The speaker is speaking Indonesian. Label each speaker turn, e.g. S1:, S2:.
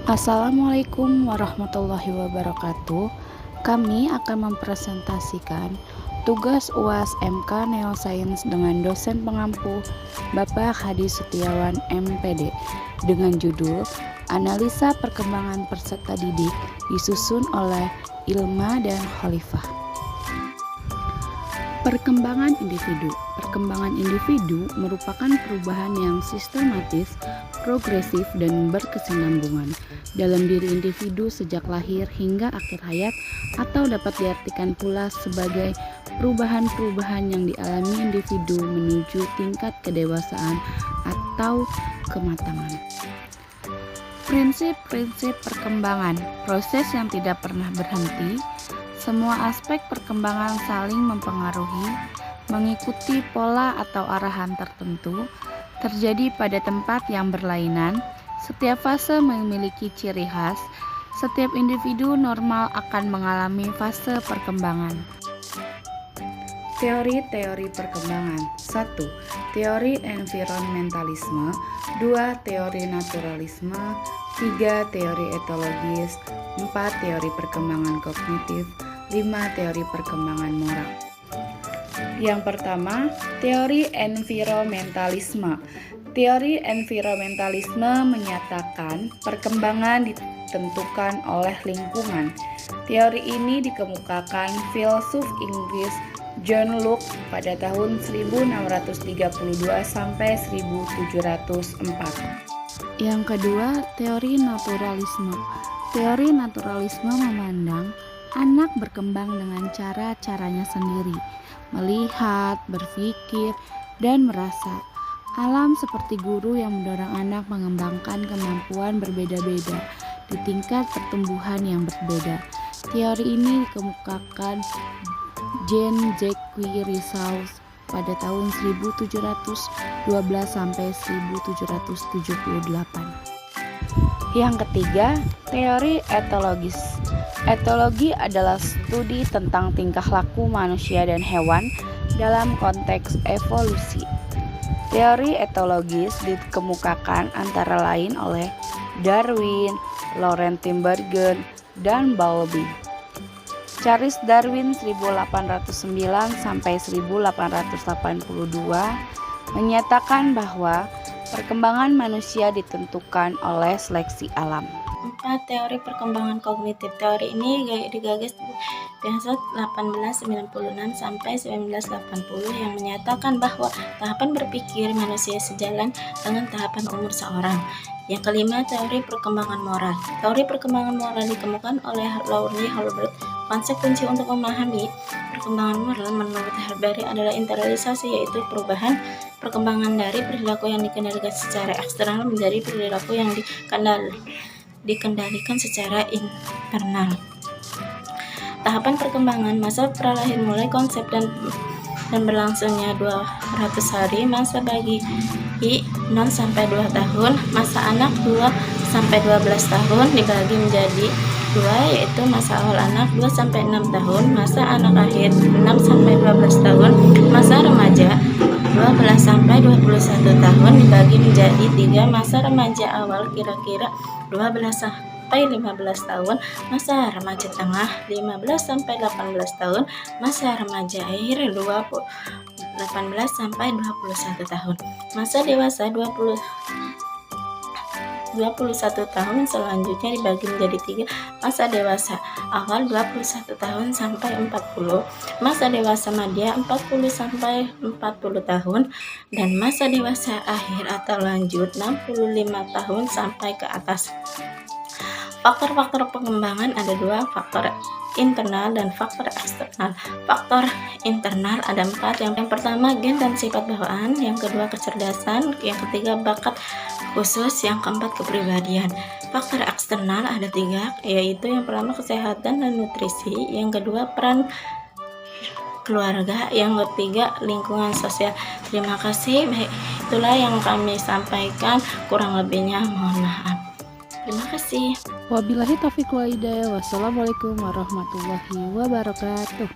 S1: Assalamualaikum warahmatullahi wabarakatuh. Kami akan mempresentasikan tugas UAS MK Neoscience dengan dosen pengampu Bapak Hadi Setiawan MPD dengan judul Analisa Perkembangan Peserta Didik disusun oleh Ilma dan Khalifah. Perkembangan individu. Perkembangan individu merupakan perubahan yang sistematis, progresif, dan berkesinambungan dalam diri individu sejak lahir hingga akhir hayat, atau dapat diartikan pula sebagai perubahan-perubahan yang dialami individu menuju tingkat kedewasaan atau kematangan. Prinsip-prinsip perkembangan, proses yang tidak pernah berhenti. Semua aspek perkembangan saling mempengaruhi, mengikuti pola atau arahan tertentu, terjadi pada tempat yang berlainan. Setiap fase memiliki ciri khas. Setiap individu normal akan mengalami fase perkembangan. Teori-teori perkembangan. 1. Teori environmentalisme. 2. Teori naturalisme. 3. Teori etologis. 4. Teori perkembangan kognitif. 5. Teori perkembangan moral. Yang pertama, teori environmentalisme. Teori environmentalisme menyatakan perkembangan ditentukan oleh lingkungan. Teori ini dikemukakan filsuf Inggris John Locke pada tahun 1632 sampai 1704. Yang kedua, teori naturalisme. Teori naturalisme memandang anak berkembang dengan cara-caranya sendiri, melihat, berpikir, dan merasa. Alam seperti guru yang mendorong anak mengembangkan kemampuan berbeda-beda di tingkat pertumbuhan yang berbeda. Teori ini dikemukakan Jean-Jacques Rousseau pada tahun 1712 sampai 1778. Yang ketiga, teori etologis. Etologi adalah studi tentang tingkah laku manusia dan hewan dalam konteks evolusi. Teori etologis dikemukakan antara lain oleh Darwin, Laurent Timbergen, dan Bowlby. Charles Darwin 1809 sampai 1882 menyatakan bahwa perkembangan manusia ditentukan oleh seleksi alam.
S2: 4. Teori perkembangan kognitif. Teori ini digagas di tahun 1896 sampai 1980 yang menyatakan bahwa tahapan berpikir manusia sejalan dengan tahapan umur seorang. Yang kelima, teori perkembangan moral. Teori perkembangan moral dikemukakan oleh Laurie Halbert. Konsep kunci untuk memahami perkembangan moral menurut Halbert adalah internalisasi, yaitu perubahan perkembangan dari perilaku yang dikendalikan secara eksternal menjadi perilaku yang dikendalikan secara internal. Tahapan perkembangan masa pralahir mulai konsep dan berlangsungnya 200 hari, masa bagi 0 sampai 2 tahun, masa anak 2 sampai 12 tahun dibagi menjadi 2, yaitu masa awal anak 2 sampai 6 tahun, masa anak akhir 6 sampai 12 tahun, masa remaja 12 sampai 21 tahun dibagi menjadi 3, masa remaja awal kira-kira 12 sampai 15 tahun, masa remaja tengah 15 sampai 18 tahun, masa remaja akhir 18 sampai 21 tahun, masa dewasa 21 tahun selanjutnya dibagi menjadi 3, masa dewasa awal 21 tahun sampai 40, masa dewasa madya 40 sampai 40 tahun, dan masa dewasa akhir atau lanjut 65 tahun sampai ke atas. Faktor-faktor pengembangan ada 2, faktor internal dan faktor eksternal. Faktor internal ada 4, yang pertama gen dan sifat bawaan, yang kedua kecerdasan, yang ketiga bakat khusus, yang keempat kepribadian. Faktor eksternal ada 3, yaitu yang pertama kesehatan dan nutrisi, yang kedua peran keluarga, yang ketiga lingkungan sosial. Terima kasih. Baik, itulah yang kami sampaikan, kurang lebihnya mohon maaf. Terima kasih.
S1: Wabillahi taufiq wal hidayah. Wassalamualaikum warahmatullahi wabarakatuh.